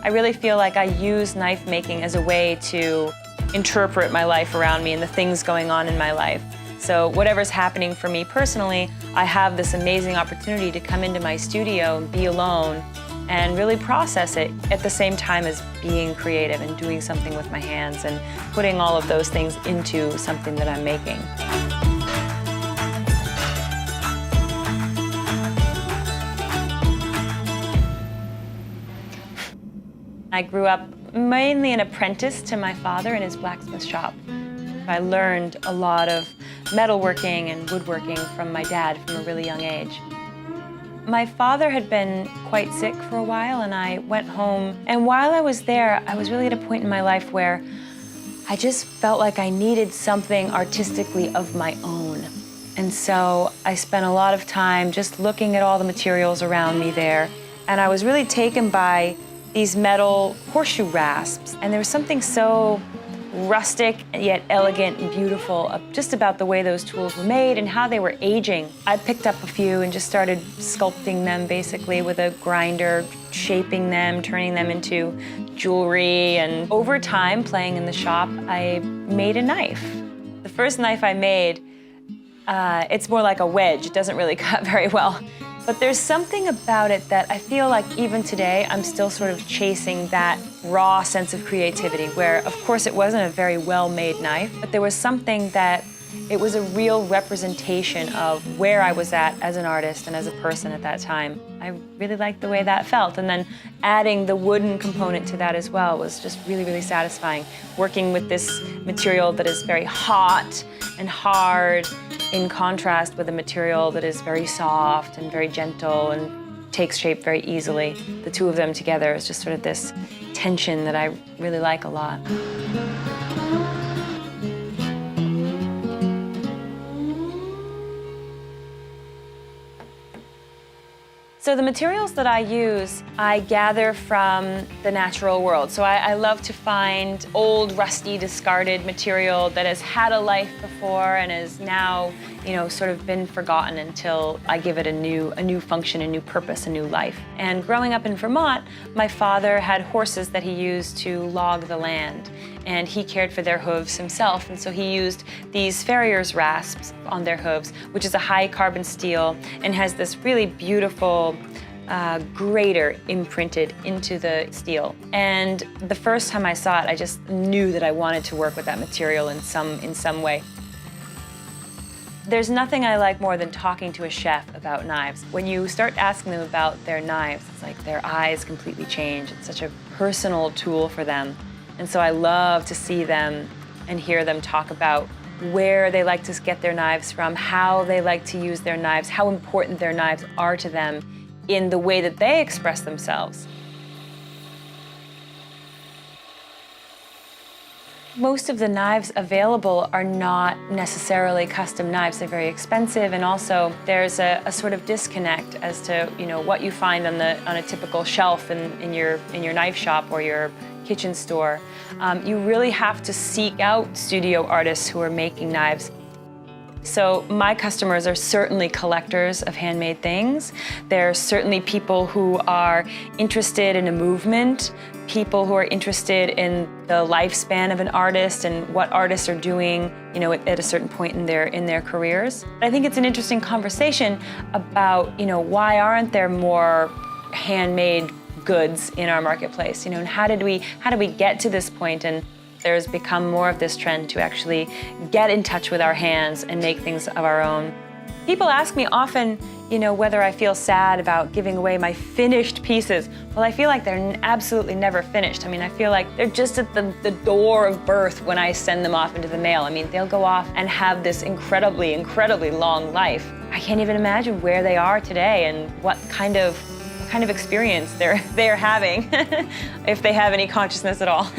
I really feel like I use knife making as a way to interpret my life around me and the things going on in my life. So whatever's happening for me personally, I have this amazing opportunity to come into my studio and be alone and really process it at the same time as being creative and doing something with my hands and putting all of those things into something that I'm making. I grew up mainly an apprentice to my father in his blacksmith shop. I learned a lot of metalworking and woodworking from my dad from a really young age. My father had been quite sick for a while, and I went home. And while I was there, I was really at a point in my life where I just felt like I needed something artistically of my own. And so I spent a lot of time just looking at all the materials around me there. And I was really taken by these metal horseshoe rasps. And there was something so rustic yet elegant and beautiful just about the way those tools were made and how they were aging. I picked up a few and just started sculpting them basically with a grinder, shaping them, turning them into jewelry. And over time, playing in the shop, I made a knife. The first knife I made, it's more like a wedge. It doesn't really cut very well. But there's something about it that I feel like even today, I'm still sort of chasing that raw sense of creativity where, of course, it wasn't a very well-made knife, but there was something that it was a real representation of where I was at as an artist and as a person at that time. I really liked the way that felt. And then adding the wooden component to that as well was just really, really satisfying. Working with this material that is very hot and hard in contrast with a material that is very soft and very gentle and takes shape very easily. The two of them together is just sort of this tension that I really like a lot. So the materials that I use, I gather from the natural world. So I love to find old, rusty, discarded material that has had a life before and is now, sort of been forgotten until I give it a new function, a new purpose, a new life. And growing up in Vermont, my father had horses that he used to log the land, and he cared for their hooves himself. And so he used these farrier's rasps on their hooves, which is a high carbon steel and has this really beautiful grater imprinted into the steel. And the first time I saw it, I just knew that I wanted to work with that material in some way. There's nothing I like more than talking to a chef about knives. When you start asking them about their knives, it's like their eyes completely change. It's such a personal tool for them. And so I love to see them and hear them talk about where they like to get their knives from, how they like to use their knives, how important their knives are to them in the way that they express themselves. Most of the knives available are not necessarily custom knives. They're very expensive, and also there's a sort of disconnect as to what you find on a typical shelf in your knife shop or your kitchen store. You really have to seek out studio artists who are making knives. So my customers are certainly collectors of handmade things. They're certainly people who are interested in a movement, people who are interested in the lifespan of an artist and what artists are doing, at a certain point in their careers. I think it's an interesting conversation about, why aren't there more handmade goods in our marketplace, and how did we get to this point? And there's become more of this trend to actually get in touch with our hands and make things of our own. People ask me often, whether I feel sad about giving away my finished pieces. Well, I feel like they're absolutely never finished. I feel like they're just at the door of birth when I send them off into the mail. They'll go off and have this incredibly, incredibly long life. I can't even imagine where they are today and what kind of experience they're having, if they have any consciousness at all.